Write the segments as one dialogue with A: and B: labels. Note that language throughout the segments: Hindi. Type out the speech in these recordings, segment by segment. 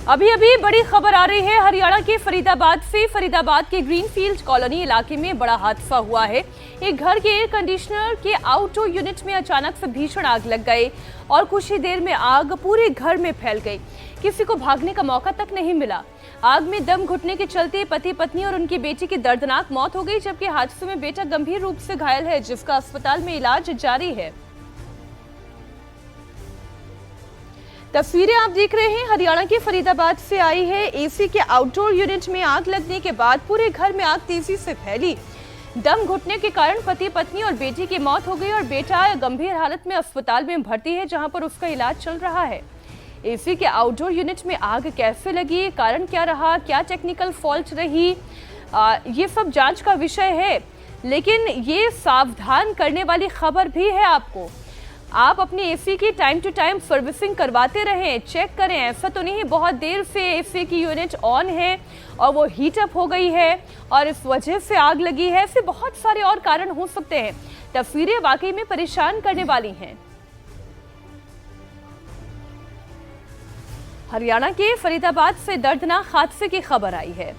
A: अभी अभी बड़ी खबर आ रही है हरियाणा के फरीदाबाद से। फरीदाबाद के ग्रीनफील्ड कॉलोनी इलाके में बड़ा हादसा हुआ है। एक घर के एयर कंडीशनर के आउटडोर यूनिट में अचानक से भीषण आग लग गई और कुछ ही देर में आग पूरे घर में फैल गई। किसी को भागने का मौका तक नहीं मिला। आग में दम घुटने के चलते पति पत्नी और उनकी बेटी की दर्दनाक मौत हो गई, जबकि हादसे में बेटा गंभीर रूप से घायल है, जिसका अस्पताल में इलाज जारी है। तस्वीरें आप देख रहे हैं हरियाणा के फरीदाबाद से आई है। एसी के आउटडोर यूनिट में आग लगने के बाद पूरे घर में आग तेजी से फैली। दम घुटने के कारण पति पत्नी और बेटी की मौत हो गई और बेटा गंभीर हालत में अस्पताल में भर्ती है, जहां पर उसका इलाज चल रहा है। एसी के आउटडोर यूनिट में आग कैसे लगी, कारण क्या रहा, क्या टेक्निकल फॉल्ट रही, ये सब जांच का विषय है। लेकिन ये सावधान करने वाली खबर भी है आपको। आप अपनी एसी की टाइम टू टाइम सर्विसिंग करवाते रहें, चेक करें। ऐसा तो नहीं बहुत देर से एसी की यूनिट ऑन है और वो हीट अप हो गई है और इस वजह से आग लगी है। ऐसे बहुत सारे और कारण हो सकते हैं। तस्वीरें वाकई में परेशान करने वाली हैं। हरियाणा के फरीदाबाद से दर्दनाक हादसे की खबर आई है।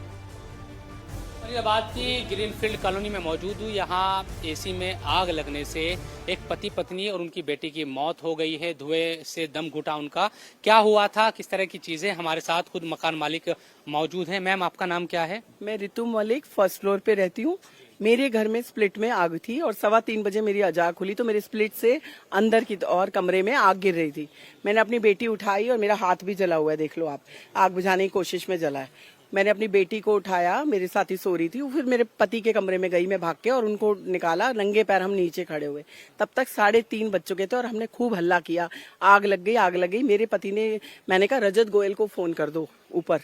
B: फरीदाबाद की ग्रीनफील्ड कॉलोनी में मौजूद हूँ। यहाँ एसी में आग लगने से एक पति पत्नी और उनकी बेटी की मौत हो गई है। धुएं से दम घुटा उनका। क्या हुआ था, किस तरह की चीजें, हमारे साथ खुद मकान मालिक मौजूद हैं। मैम, आपका नाम क्या है?
C: मैं रितु मलिक, फर्स्ट फ्लोर पे रहती हूँ। मेरे घर में स्प्लिट में आग थी और 3:15 बजे मेरी अजाक खुली तो मेरे स्प्लिट से अंदर की और कमरे में आग गिर रही थी। मैंने अपनी बेटी उठाई और मेरा हाथ भी जला हुआ है, देख लो आप, आग बुझाने की कोशिश में जला है। मैंने अपनी बेटी को उठाया, मेरे साथ ही सो रही थी। फिर मेरे पति के कमरे में गई मैं भाग के और उनको निकाला। नंगे पैर हम नीचे खड़े हुए। तब तक 3:30 बज चुके थे और हमने खूब हल्ला किया, आग लग गई, आग लग गई। मेरे पति ने, मैंने कहा रजत गोयल को फोन कर दो, ऊपर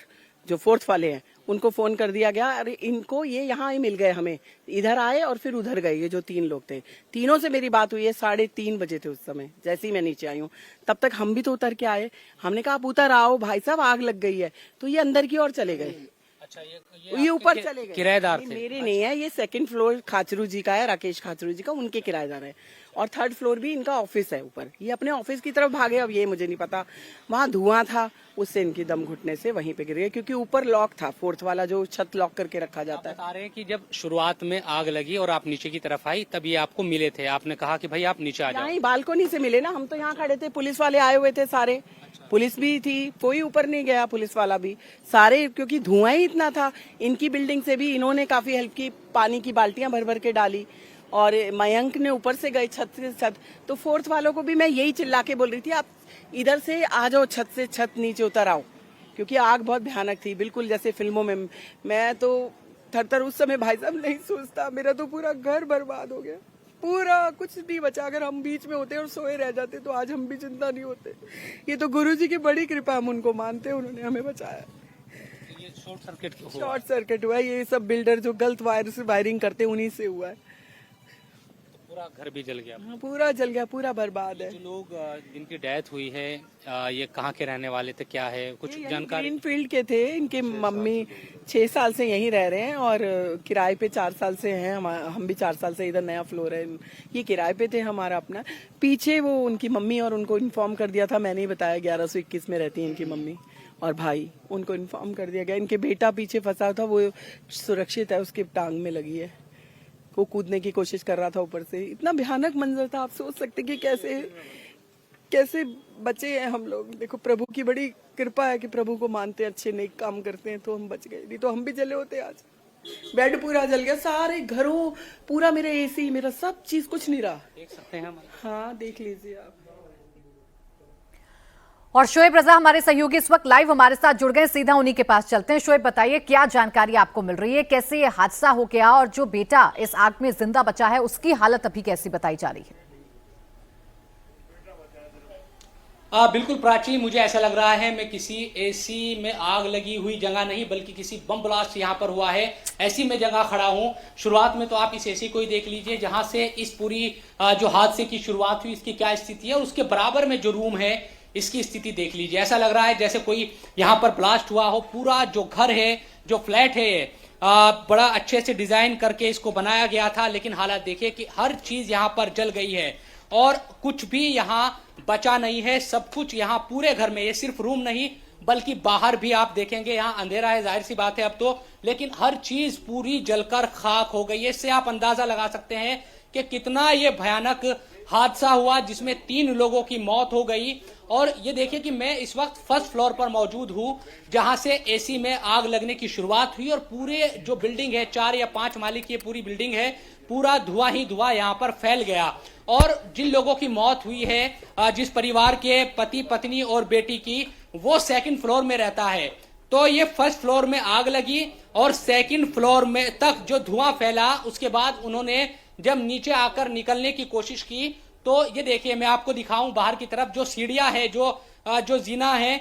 C: जो 4th वाले हैं उनको फोन कर दिया गया। अरे इनको ये यहाँ ही मिल गए, हमें इधर आए और फिर उधर गए। ये जो 3 लोग थे, तीनों से मेरी बात हुई है। 3:30 बजे थे उस समय, जैसे ही मैं नीचे आई हूँ। तब तक हम भी तो उतर के आए। हमने कहा आप उतर आओ भाई साहब, आग लग गई है। तो ये अंदर की ओर चले गए।
B: अच्छा,
C: ये ऊपर चले गए।
B: किराएदार थे?
C: मेरे नहीं है, ये 2nd फ्लोर खाचरू जी का है, राकेश खाचरू जी का, उनके किराएदार है। और 3rd फ्लोर भी इनका ऑफिस है ऊपर। ये अपने ऑफिस की तरफ भागे, अब ये मुझे नहीं पता। वहाँ धुआं था, उससे इनकी दम घुटने से वहीं पे गिर गए, क्योंकि ऊपर लॉक था, 4th वाला जो छत लॉक करके रखा जाता है।
B: बता रहे हैं कि जब शुरुआत में आग लगी और आप नीचे की तरफ आई, तब ये आपको मिले थे। आपने कहा कि भाई आप नीचे आ जाओ।
C: यहाँ बालकोनी से मिले ना, हम तो यहाँ खड़े थे। पुलिस वाले आए हुए थे सारे, पुलिस भी थी, कोई ऊपर नहीं गया, पुलिस वाला भी सारे, क्योंकि धुआं ही इतना था। इनकी बिल्डिंग से भी इन्होंने काफी हेल्प की, पानी की बाल्टियां भर भर के डाली। और मयंक ने ऊपर से गई छत से छत। तो 4th वालों को भी मैं यही चिल्ला के बोल रही थी, आप इधर से आ जाओ, छत से छत नीचे उतर आओ, क्योंकि आग बहुत भयानक थी, बिल्कुल जैसे फिल्मों में। मैं तो थर उस समय भाई साहब नहीं सोचता, मेरा तो पूरा घर बर्बाद हो गया, पूरा कुछ नहीं बचा। अगर हम बीच में होते और सोए रह जाते तो आज हम भी चिंता नहीं होते। ये तो गुरुजी की बड़ी कृपा, हम उनको मानते हैं, उन्होंने हमें बचाया।
B: ये
C: शॉर्ट सर्किट हुआ है। ये सब बिल्डर जो गलत वायर से वायरिंग करते हैं, उन्हीं से हुआ है।
B: पूरा घर भी जल गया?
C: हाँ, पूरा जल गया, पूरा बर्बाद है।
B: जो लोग जिनकी डेथ हुई है, ये कहाँ के रहने वाले थे, क्या है कुछ जानकारी?
C: ग्रीनफील्ड के थे। इनके मम्मी 6 साल से यहीं रह रहे हैं और किराए पे 4 साल से हैं। हम भी 4 साल से, इधर नया फ्लोर है, ये किराए पे थे हमारा अपना। पीछे वो उनकी मम्मी, और उनको इन्फॉर्म कर दिया था, मैंने ही बताया, 1121 में रहती है इनकी मम्मी और भाई, उनको इन्फॉर्म कर दिया गया। इनके बेटा पीछे फंसा था, वो सुरक्षित है, उसके टांग में लगी है। वो कूदने की कोशिश कर रहा था ऊपर से। इतना भयानक मंजर था, आप सोच सकते कि कैसे कैसे बचे हैं हम लोग। देखो, प्रभु की बड़ी कृपा है कि प्रभु को मानते हैं, अच्छे नेक काम करते हैं, तो हम बच गए, नहीं तो हम भी जले होते आज। बेड पूरा जल गया, सारे घरों, पूरा मेरा एसी, मेरा सब चीज, कुछ नहीं रहा।
B: देख सकते हैं हम?
C: हाँ, देख लीजिए आप।
D: और शोएब रजा हमारे सहयोगी इस वक्त लाइव हमारे साथ जुड़ गए, सीधा उन्हीं के पास चलते हैं। शोएब, बताइए क्या जानकारी आपको मिल रही है, कैसे ये हादसा हो गया और जो बेटा इस आग में जिंदा बचा है उसकी हालत अभी कैसी बताई जा रही है?
B: बिल्कुल प्राची, मुझे ऐसा लग रहा है मैं किसी एसी में आग लगी हुई जगह नहीं, बल्कि किसी बम ब्लास्ट यहाँ पर हुआ है, ऐसी में जगह खड़ा हूँ। शुरुआत में तो आप इस एसी को ही देख लीजिए, जहां से इस पूरी जो हादसे की शुरुआत हुई, इसकी क्या स्थिति है, और उसके बराबर में जो रूम है इसकी स्थिति देख लीजिए। ऐसा लग रहा है जैसे कोई यहाँ पर ब्लास्ट हुआ हो। पूरा जो घर है, जो फ्लैट है, बड़ा अच्छे से डिजाइन करके इसको बनाया गया था, लेकिन हालात देखिए कि हर चीज यहाँ पर जल गई है और कुछ भी यहाँ बचा नहीं है। सब कुछ यहाँ पूरे घर में, ये सिर्फ रूम नहीं बल्कि बाहर भी आप देखेंगे यहाँ अंधेरा है, जाहिर सी बात है अब तो, लेकिन हर चीज पूरी जलकर खाक हो गई है। इससे आप अंदाजा लगा सकते हैं कि कितना ये भयानक हादसा हुआ जिसमें 3 लोगों की मौत हो गई। और ये देखिए कि मैं इस वक्त फर्स्ट फ्लोर पर मौजूद हूं जहां से एसी में आग लगने की शुरुआत हुई और पूरे जो बिल्डिंग है 4 या 5 माले की पूरी बिल्डिंग है, पूरा धुआं ही धुआं यहां पर फैल गया। और जिन लोगों की मौत हुई है, जिस परिवार के पति पत्नी और बेटी की, वो 2nd फ्लोर में रहता है। तो ये फर्स्ट फ्लोर में आग लगी और 2nd फ्लोर में तक जो धुआं फैला, उसके बाद उन्होंने जब नीचे आकर निकलने की कोशिश की तो ये देखिए मैं आपको दिखाऊं बाहर की तरफ जो सीढ़ियां है, जो जीना है,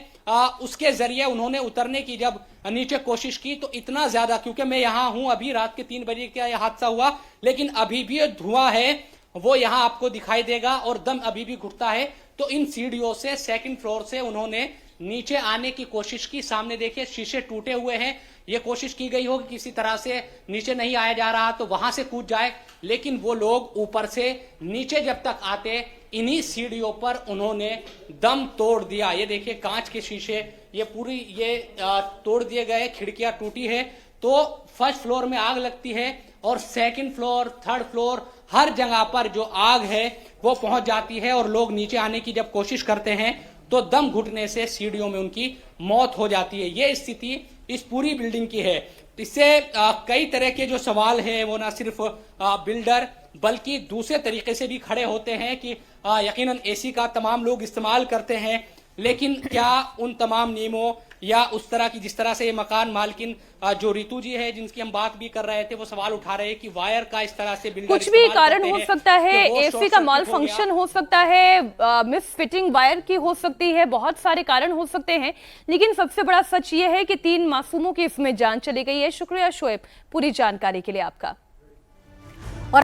B: उसके जरिए उन्होंने उतरने की जब नीचे कोशिश की तो इतना ज्यादा, क्योंकि मैं यहाँ हूं अभी रात के 3 बजे का यह हादसा हुआ, लेकिन अभी भी धुआं है वो यहाँ आपको दिखाई देगा और दम अभी भी घुटता है। तो इन सीढ़ियों से 2nd फ्लोर से उन्होंने नीचे आने की कोशिश की। सामने देखिए शीशे टूटे हुए हैं, ये कोशिश की गई हो कि किसी तरह से नीचे नहीं आया जा रहा तो वहां से कूद जाए, लेकिन वो लोग ऊपर से नीचे जब तक आते इन्हीं सीढ़ियों पर उन्होंने दम तोड़ दिया। ये देखिए कांच के शीशे ये पूरी तोड़ दिए गए, खिड़कियां टूटी है। तो फर्स्ट फ्लोर में आग लगती है और 2nd फ्लोर 3rd फ्लोर हर जगह पर जो आग है वो पहुंच जाती है और लोग नीचे आने की जब कोशिश करते हैं तो दम घुटने से सीढ़ियों में उनकी मौत हो जाती है। ये स्थिति इस पूरी बिल्डिंग की है। इससे कई तरह के जो सवाल हैं वो ना सिर्फ बिल्डर बल्कि दूसरे तरीके से भी खड़े होते हैं कि यकीनन एसी का तमाम लोग इस्तेमाल करते हैं, लेकिन क्या उन तमाम नियमों या उस तरह की जिस तरह से ये मकान मालकिन जो रितु जी है जिनकी हम बात भी कर रहे थे, वो सवाल उठा रहे हैं कि वायर का इस तरह से बिल्डर
A: कुछ भी कारण हो सकता है, एसी का माल फंक्शन हो सकता है, मिस फिटिंग वायर की हो सकती है, बहुत सारे कारण हो सकते हैं, लेकिन सबसे बड़ा सच ये है कि 3 मासूमों की इसमें जान चली गई है। शुक्रिया शोएब पूरी जानकारी के लिए आपका।
D: और